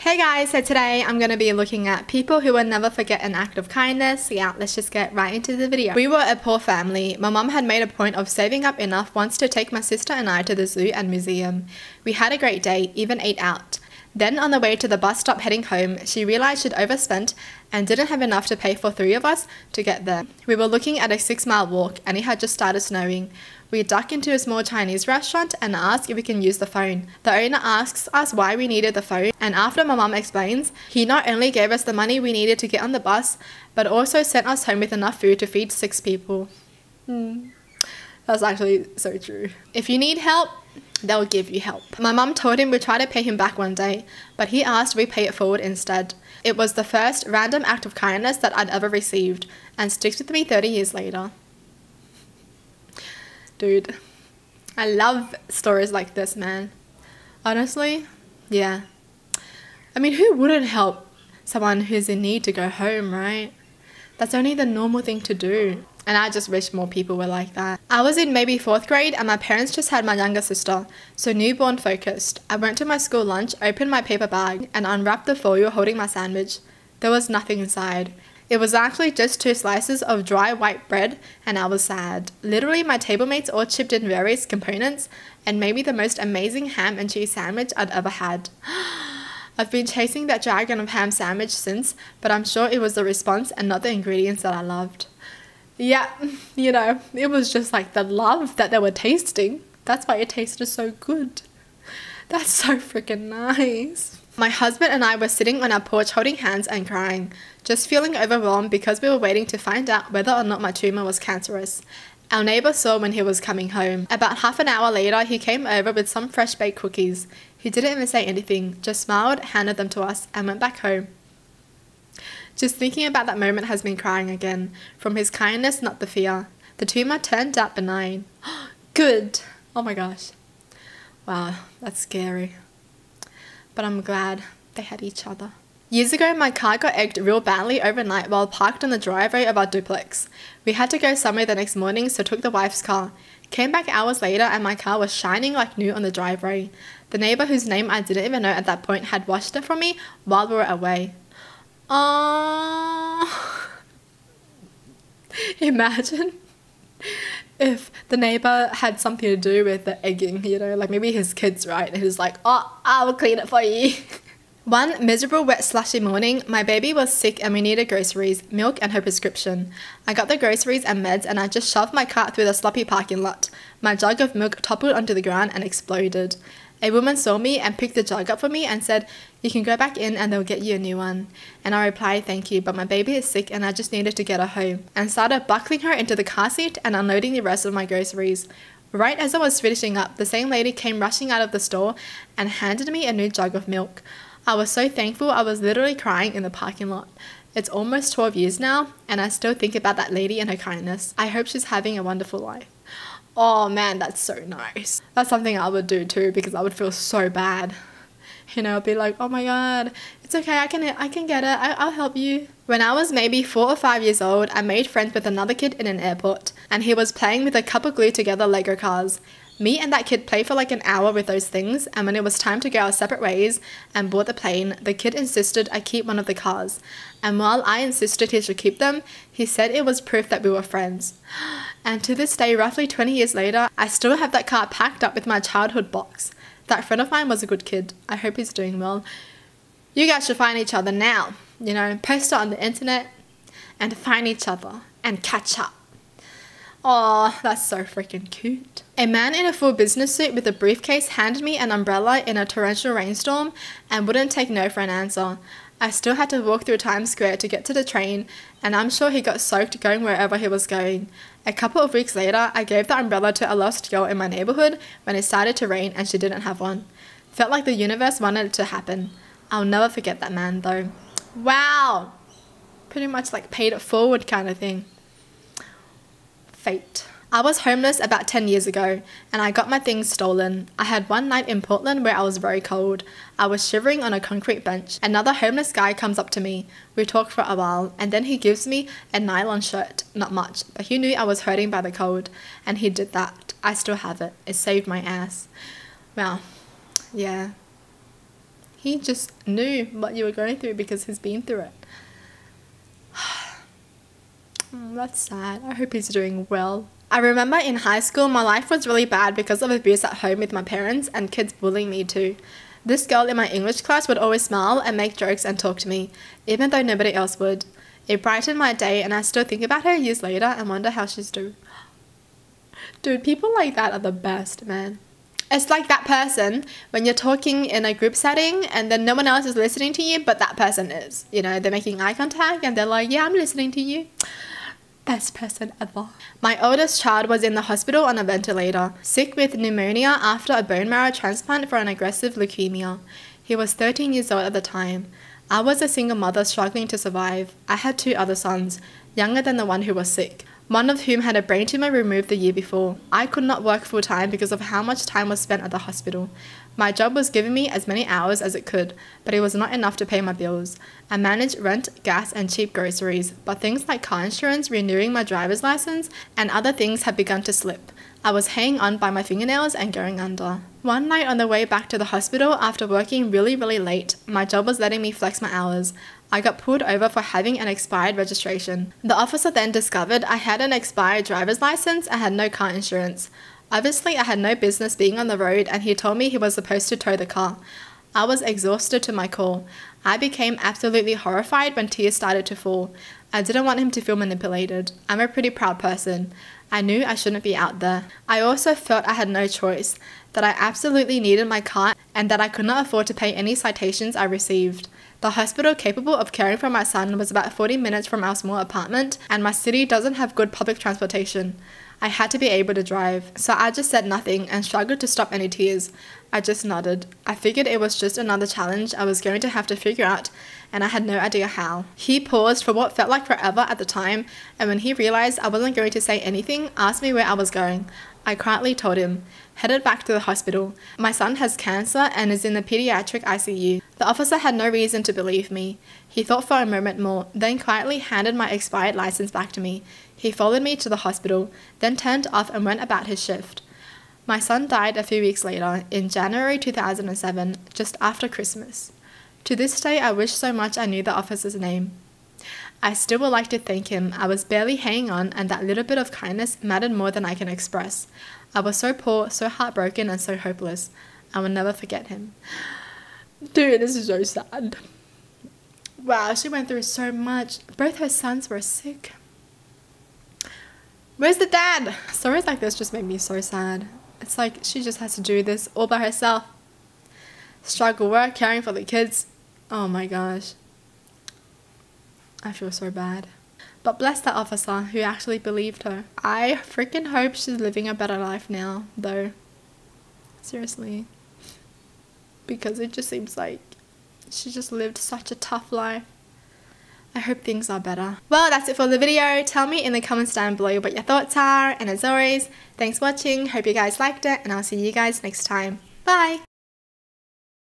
Hey guys, so today I'm going to be looking at people who will never forget an act of kindness. Yeah, let's just get right into the video. We were a poor family. My mum had made a point of saving up enough once to take my sister and I to the zoo and museum. We had a great day, even ate out. Then on the way to the bus stop heading home, she realised she'd overspent and didn't have enough to pay for 3 of us to get there. We were looking at a 6-mile walk and it had just started snowing. We duck into a small Chinese restaurant and ask if we can use the phone. The owner asks us why we needed the phone, and after my mum explains, he not only gave us the money we needed to get on the bus, but also sent us home with enough food to feed 6 people. That's actually so true. If you need help, they'll give you help. My mum told him we'd try to pay him back one day, but he asked we pay it forward instead. It was the first random act of kindness that I'd ever received, and sticks with me 30 years later. Dude, I love stories like this, man. Honestly, yeah. I mean, who wouldn't help someone who's in need to go home, right? That's only the normal thing to do. And I just wish more people were like that. I was in maybe 4th grade and my parents just had my younger sister, so newborn focused. I went to my school lunch, opened my paper bag, and unwrapped the foil holding my sandwich. There was nothing inside. It was actually just 2 slices of dry white bread, and I was sad. Literally, my table mates all chipped in various components and made me the most amazing ham and cheese sandwich I'd ever had. I've been chasing that dragon of ham sandwich since, but I'm sure it was the response and not the ingredients that I loved. Yeah, you know, it was just like the love that they were tasting. That's why it tasted so good. That's so freaking nice. My husband and I were sitting on our porch holding hands and crying, just feeling overwhelmed because we were waiting to find out whether or not my tumour was cancerous. Our neighbour saw when he was coming home. About half an hour later, he came over with some fresh baked cookies. He didn't even say anything, just smiled, handed them to us, and went back home. Just thinking about that moment has been crying again. From his kindness, not the fear. The tumour turned out benign. Good! Oh my gosh. Wow, that's scary. But I'm glad they had each other. Years ago, my car got egged real badly overnight while parked on the driveway of our duplex. We had to go somewhere the next morning, so took the wife's car. Came back hours later and my car was shining like new on the driveway. The neighbour, whose name I didn't even know at that point, had washed it for me while we were away. Imagine if the neighbour had something to do with the egging, you know, like maybe his kids, right? And he's like, oh, I will clean it for you. One miserable wet slushy morning, my baby was sick and we needed groceries, milk and her prescription. I got the groceries and meds and I just shoved my cart through the sloppy parking lot. My jug of milk toppled onto the ground and exploded. A woman saw me and picked the jug up for me and said, you can go back in and they'll get you a new one. And I replied, thank you, but my baby is sick and I just needed to get her home. And started buckling her into the car seat and unloading the rest of my groceries. Right as I was finishing up, the same lady came rushing out of the store and handed me a new jug of milk. I was so thankful I was literally crying in the parking lot. It's almost 12 years now and I still think about that lady and her kindness. I hope she's having a wonderful life. Oh man, that's so nice. That's something I would do too because I would feel so bad. You know, I'd be like, oh my god, it's okay, I can get it, I'll help you. When I was maybe 4 or 5 years old, I made friends with another kid in an airport and he was playing with a couple glued together Lego cars. Me and that kid played for like an hour with those things, and when it was time to go our separate ways and board the plane, the kid insisted I keep one of the cars. And while I insisted he should keep them, he said it was proof that we were friends. And to this day, roughly 20 years later, I still have that car packed up with my childhood box. That friend of mine was a good kid. I hope he's doing well. You guys should find each other now. You know, post it on the internet and find each other and catch up. Oh, that's so freaking cute. A man in a full business suit with a briefcase handed me an umbrella in a torrential rainstorm and wouldn't take no for an answer. I still had to walk through Times Square to get to the train, and I'm sure he got soaked going wherever he was going. A couple of weeks later, I gave the umbrella to a lost girl in my neighborhood when it started to rain and she didn't have one. Felt like the universe wanted it to happen. I'll never forget that man though. Wow! Pretty much like paid it forward kind of thing. Fate. I was homeless about 10 years ago and I got my things stolen. I had one night in Portland where I was very cold. I was shivering on a concrete bench. Another homeless guy comes up to me. We talk for a while and then he gives me a nylon shirt. Not much, but he knew I was hurting by the cold and he did that. I still have it. It saved my ass. Well, yeah. He just knew what you were going through because he's been through it. That's sad. I hope he's doing well. I remember in high school, my life was really bad because of abuse at home with my parents and kids bullying me too. This girl in my English class would always smile and make jokes and talk to me, even though nobody else would. It brightened my day, and I still think about her years later and wonder how she's doing. Dude, people like that are the best, man. It's like that person when you're talking in a group setting and then no one else is listening to you, but that person is. You know, they're making eye contact and they're like, yeah, I'm listening to you. Best person ever. My oldest child was in the hospital on a ventilator, sick with pneumonia after a bone marrow transplant for an aggressive leukemia. He was 13 years old at the time. I was a single mother struggling to survive. I had 2 other sons, younger than the one who was sick, one of whom had a brain tumor removed the year before. I could not work full time because of how much time was spent at the hospital. My job was giving me as many hours as it could, but it was not enough to pay my bills. I managed rent, gas, and cheap groceries, but things like car insurance, renewing my driver's license, and other things had begun to slip. I was hanging on by my fingernails and going under. One night on the way back to the hospital after working really late, my job was letting me flex my hours. I got pulled over for having an expired registration. The officer then discovered I had an expired driver's license and had no car insurance. Obviously, I had no business being on the road, and he told me he was supposed to tow the car. I was exhausted to my core. I became absolutely horrified when tears started to fall. I didn't want him to feel manipulated. I'm a pretty proud person. I knew I shouldn't be out there. I also felt I had no choice, that I absolutely needed my car and that I could not afford to pay any citations I received. The hospital capable of caring for my son was about 40 minutes from our small apartment, and my city doesn't have good public transportation. I had to be able to drive, so I just said nothing and struggled to stop any tears. I just nodded. I figured it was just another challenge I was going to have to figure out, and I had no idea how. He paused for what felt like forever at the time, and when he realized I wasn't going to say anything, asked me where I was going. I quietly told him, headed back to the hospital. My son has cancer and is in the pediatric ICU. The officer had no reason to believe me. He thought for a moment more, then quietly handed my expired license back to me. He followed me to the hospital, then turned off and went about his shift. My son died a few weeks later, in January 2007, just after Christmas. To this day, I wish so much I knew the officer's name. I still would like to thank him. I was barely hanging on, and that little bit of kindness mattered more than I can express. I was so poor, so heartbroken, and so hopeless. I will never forget him. Dude, this is so sad. Wow, she went through so much. Both her sons were sick. Where's the dad? Stories like this just make me so sad. It's like she just has to do this all by herself. Struggle work, caring for the kids. Oh my gosh. I feel so bad. But bless that officer who actually believed her. I freaking hope she's living a better life now, though. Seriously. Because it just seems like she just lived such a tough life. I hope things are better. Well, that's it for the video. Tell me in the comments down below what your thoughts are. And as always, thanks for watching. Hope you guys liked it. And I'll see you guys next time. Bye!